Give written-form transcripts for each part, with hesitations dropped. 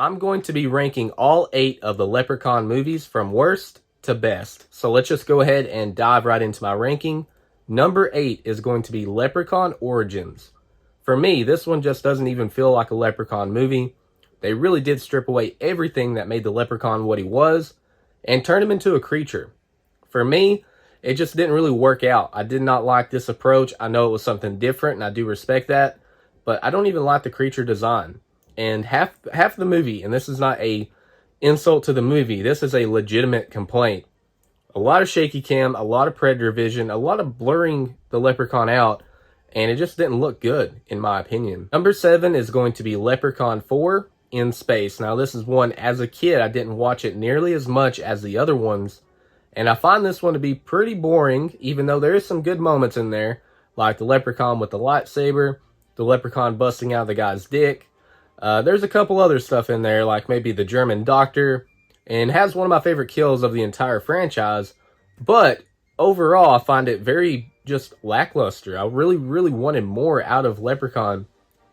I'm going to be ranking all 8 of the Leprechaun movies from worst to best. So let's just go ahead and dive right into my ranking. Number 8 is going to be Leprechaun Origins. For me, this one just doesn't even feel like a Leprechaun movie. They really did strip away everything that made the Leprechaun what he was and turn him into a creature. For me, it just didn't really work out. I did not like this approach. I know it was something different, and I do respect that, but I don't even like the creature design. And half the movie, and this is not a insult to the movie, this is a legitimate complaint. A lot of shaky cam, a lot of predator vision, a lot of blurring the Leprechaun out, and it just didn't look good, in my opinion. Number 7 is going to be Leprechaun 4 in Space. Now, this is one, as a kid, I didn't watch it nearly as much as the other ones, and I find this one to be pretty boring, even though there is some good moments in there, like the Leprechaun with the lightsaber, the Leprechaun busting out the guy's dick. There's a couple other stuff in there, like maybe the German doctor, and has one of my favorite kills of the entire franchise. But overall, I find it very just lackluster. I really wanted more out of Leprechaun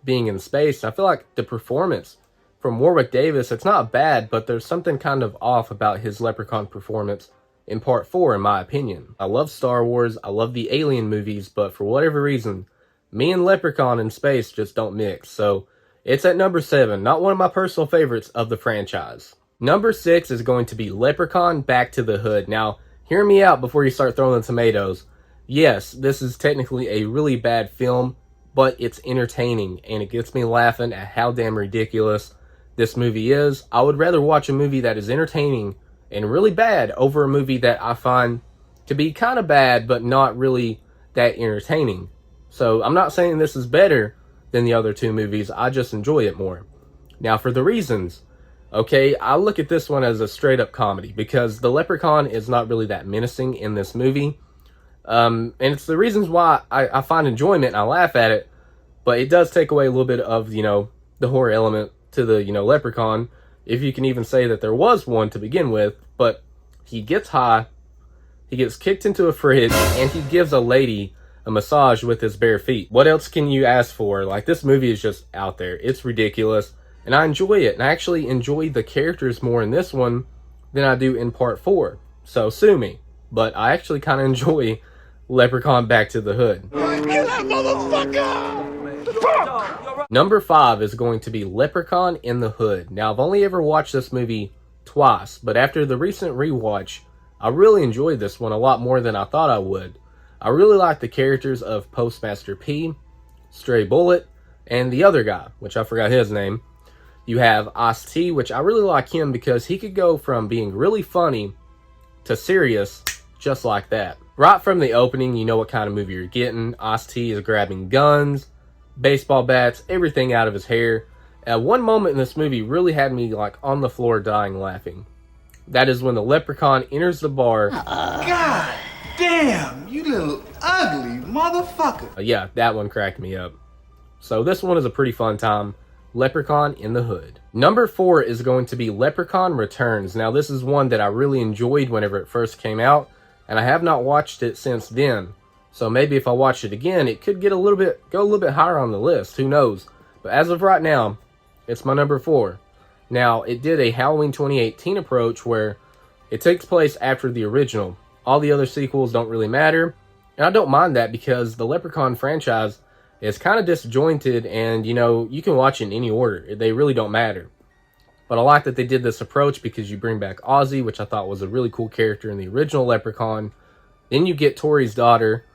being in space. I feel like the performance from Warwick Davis, it's not bad, but there's something kind of off about his Leprechaun performance in Part 4, in my opinion. I love Star Wars, I love the Alien movies, but for whatever reason, me and Leprechaun in space just don't mix. So it's at number 7, not one of my personal favorites of the franchise. Number 6 is going to be Leprechaun Back to the Hood. Now, hear me out before you start throwing the tomatoes. Yes, this is technically a really bad film, but it's entertaining, and it gets me laughing at how damn ridiculous this movie is. I would rather watch a movie that is entertaining and really bad over a movie that I find to be kind of bad, but not really that entertaining. So I'm not saying this is better than the other 2 movies, I just enjoy it more. Now for the reasons, okay, I look at this one as a straight up comedy, because the Leprechaun is not really that menacing in this movie. And it's the reasons why I find enjoyment and I laugh at it, but it does take away a little bit of, the horror element to the, Leprechaun, if you can even say that there was one to begin with. But he gets high, he gets kicked into a fridge, and he gives a lady a massage with his bare feet. What else can you ask for? Like, this movie is just out there. It's ridiculous, and I enjoy it. And I actually enjoy the characters more in this one than I do in Part 4. So sue me. But I actually kind of enjoy Leprechaun Back to the Hood. Kill that motherfucker! Number 5 is going to be Leprechaun in the Hood. Now, I've only ever watched this movie twice, but after the recent rewatch, I really enjoyed this one a lot more than I thought I would. I really like the characters of Postmaster P, Stray Bullet, and the other guy, which I forgot his name. You have Ice-T, which I really like him because he could go from being really funny to serious just like that. Right from the opening, you know what kind of movie you're getting. Ice-T is grabbing guns, baseball bats, everything out of his hair. One moment in this movie really had me like on the floor dying laughing. That is when the Leprechaun enters the bar. God damn, you little ugly motherfucker. Yeah, that one cracked me up. So this one is a pretty fun time. Leprechaun in the Hood. Number 4 is going to be Leprechaun Returns. Now, this is one that I really enjoyed whenever it first came out, and I have not watched it since then. So maybe if I watch it again, it could go a little bit higher on the list. Who knows? But as of right now, it's my number 4. Now, it did a Halloween 2018 approach where it takes place after the original. All the other sequels don't really matter, and I don't mind that because the Leprechaun franchise is kind of disjointed, and you can watch it in any order. They really don't matter. But I like that they did this approach because you bring back Ozzy, which I thought was a really cool character in the original Leprechaun. Then you get Tori's daughter,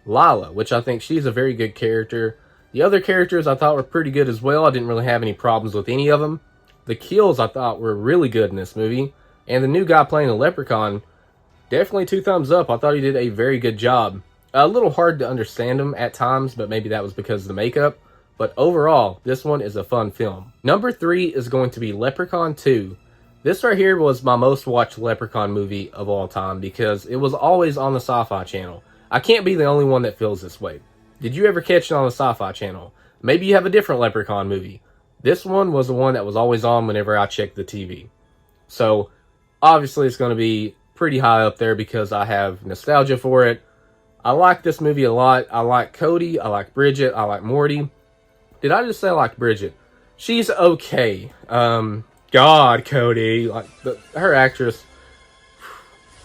Lila, which I think she's a very good character. The other characters I thought were pretty good as well. I didn't really have any problems with any of them. The kills I thought were really good in this movie. And the new guy playing the Leprechaun, definitely 2 thumbs up. I thought he did a very good job. A little hard to understand him at times, but maybe that was because of the makeup. But overall, this one is a fun film. Number 3 is going to be Leprechaun 2. This right here was my most watched Leprechaun movie of all time because it was always on the Sci-Fi Channel. I can't be the only one that feels this way. Did you ever catch it on the Sci-Fi Channel? Maybe you have a different Leprechaun movie. This one was the one that was always on whenever I checked the TV. So, obviously it's going to be pretty high up there because I have nostalgia for it. I like this movie a lot. I like Cody. I like Bridget. I like Morty. Did I just say I like Bridget? She's okay. God, Cody, like her actress.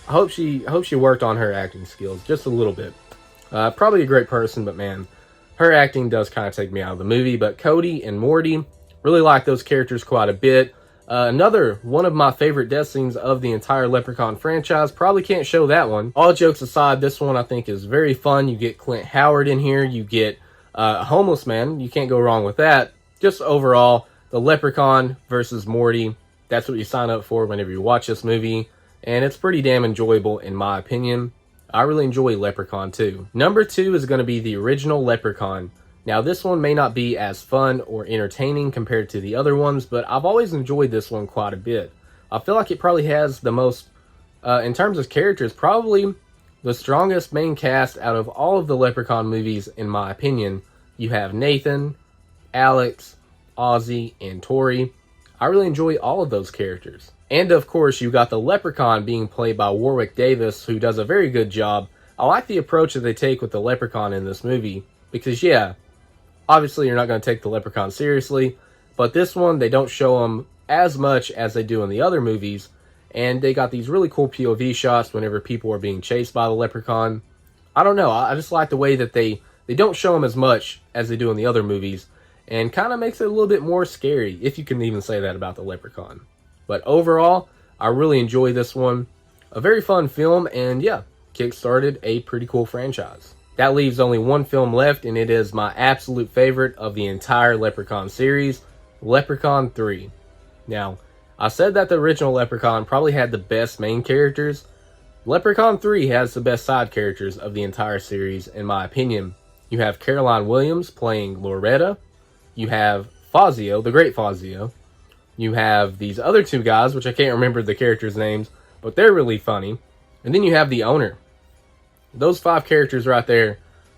I hope she worked on her acting skills just a little bit. Probably a great person, but man, her acting does kind of take me out of the movie. But Cody and Morty, really like those characters quite a bit. Another one of my favorite death scenes of the entire Leprechaun franchise. Probably can't show that one. All jokes aside, this one I think is very fun. You get Clint Howard in here. You get a homeless man. You can't go wrong with that. Just overall, the Leprechaun versus Morty. That's what you sign up for whenever you watch this movie. And it's pretty damn enjoyable in my opinion. I really enjoy Leprechaun too. Number 2 is going to be the original Leprechaun. Now this one may not be as fun or entertaining compared to the other ones, but I've always enjoyed this one quite a bit. I feel like it probably has the most, in terms of characters, probably the strongest main cast out of all of the Leprechaun movies in my opinion. You have Nathan, Alex, Ozzy, and Tori. I really enjoy all of those characters. And of course, you got the Leprechaun being played by Warwick Davis, who does a very good job. I like the approach that they take with the Leprechaun in this movie, because yeah, obviously you're not going to take the Leprechaun seriously, but this one, they don't show him as much as they do in the other movies, and they got these really cool POV shots whenever people are being chased by the Leprechaun. I don't know, I just like the way that they don't show him as much as they do in the other movies, and kind of makes it a little bit more scary, if you can even say that about the Leprechaun. But overall, I really enjoy this one. A very fun film, and yeah, kickstarted a pretty cool franchise. That leaves only one film left, and it is my absolute favorite of the entire Leprechaun series, Leprechaun 3. Now, I said that the original Leprechaun probably had the best main characters. Leprechaun 3 has the best side characters of the entire series, in my opinion. You have Caroline Williams playing Loretta. You have Fazio, the great Fazio. You have these other two guys, which I can't remember the characters' names, but they're really funny. And then you have the owner. Those 5 characters right there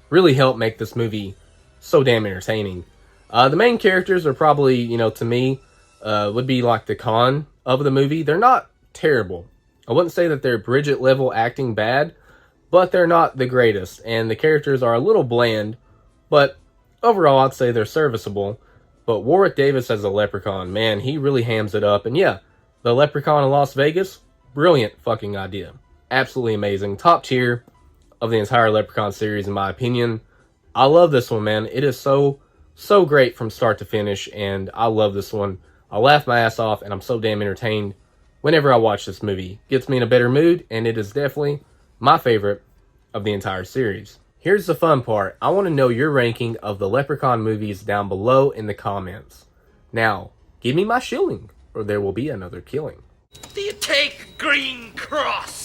really help make this movie so damn entertaining. The main characters are probably, to me, would be like the con of the movie. They're not terrible. I wouldn't say that they're Bridget level acting bad, but they're not the greatest. And the characters are a little bland, but overall I'd say they're serviceable. But Warwick Davis as a Leprechaun, man, he really hams it up. And yeah, the Leprechaun in Las Vegas, brilliant fucking idea. Absolutely amazing. Top tier of the entire Leprechaun series, in my opinion. I love this one, man. It is so great from start to finish, and I love this one. I laugh my ass off, and I'm so damn entertained whenever I watch this movie. Gets me in a better mood, and it is definitely my favorite of the entire series. Here's the fun part. I want to know your ranking of the Leprechaun movies down below in the comments. Now, give me my shilling, or there will be another killing. Do you take Green Cross?